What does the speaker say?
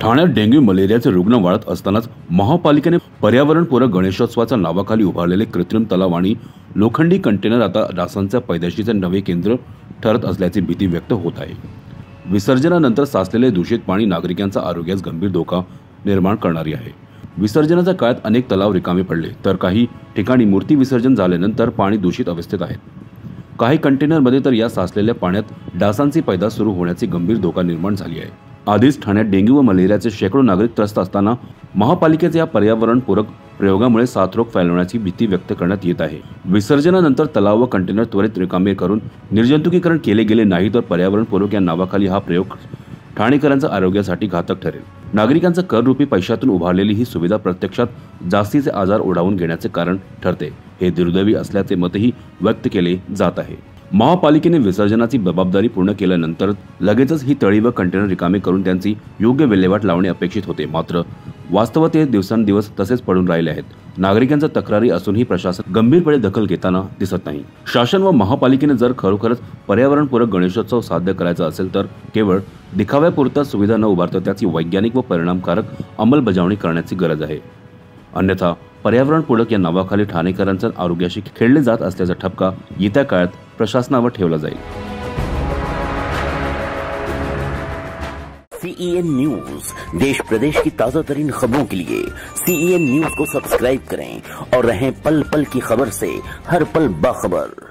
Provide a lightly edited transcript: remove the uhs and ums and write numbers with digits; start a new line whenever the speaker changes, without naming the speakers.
ठाण्यात डेंग्यू मलेरियाचे रुग्ण वाढत असतानाच महापालिकेने पर्यावरणपूरक गणेशोत्सवाच्या नावाखाली उभारलेले कृत्रिम तलाव आणि लोखंडी कंटेनर आता डासांच्या पैदाशीचे नवे केंद्र ठरत असल्याची भीती व्यक्त होत आहे। विसर्जनानंतर साचलेले दूषित पाणी नागरिकांच्या आरोग्यास गंभीर धोका निर्माण करणारी आहे। विसर्जनाच्या काळात अनेक तलाव रिकामे पडले, तर काही ठिकाणी मूर्ती विसर्जन झाल्यानंतर पाणी दूषित अवस्थेत आहे। काही कंटेनरमध्ये तर या साचलेल्या पाण्यात डासांची पैदास सुरू होण्याची गंभीर धोका निर्माण झाली आहे। आधीच ठाण्यात डेंग्यू व मलेरियाचे शेकडो नागरिक त्रस्त असताना महापालिकेच्या या पर्यावरणपूरक प्रयोगामुळे साथरोग फैलवण्याची भीती व्यक्त करण्यात येत आहे। विसर्जनानंतर तलाव व कंटेनर त्वरित रिकामे करून निर्जंतुकीकरण केले गेले नाही तर पर्यावरणपूरक या नावाखाली हा प्रयोग ठाणेकरांच्या आरोग्यासाठी घातक ठरेल। नागरिकांच्या कररूपी पैशातून उभारलेली ही सुविधा प्रत्यक्षात जास्तीचे आजार ओढावून घेण्याचे कारण ठरते, हे दुर्दैवी असल्याचे मतही व्यक्त केले जात आहे। महापालिकेने विसर्जनाची जबाबदारी पूर्ण केल्यानंतर लगेचच ही तळी व कंटेनर रिकामे करून त्यांची योग्य विल्हेवाट लावणे अपेक्षित होते, मात्र वास्तवात हे दिवसांदिवस तसेच पडून राहिले आहेत। नागरिकांच्या तक्रारी असूनही प्रशासन गंभीरपणे दखल घेताना दिसत नाही। शासन व महापालिकेने जर खरोखरच पर्यावरणपूरक गणेशोत्सव साध्य करायचा असेल तर केवळ दिखाव्यापुरता सुविधा न उभारता त्याची वैज्ञानिक व परिणामकारक अंमलबजावणी करण्याची गरज आहे। अन्यथा पर्यावरणपूरक या नावाखाली ठाणेकरांच्या आरोग्याशी खेळले जात असल्याचा ठपका येत्या काळात प्रशासनावर ठेवला जाईल।
CEN न्यूज, देश प्रदेश की ताजा तरीन खबरों के लिए CEN न्यूज को सब्सक्राइब करें और रहें पल पल की खबर से हर पल बाखबर।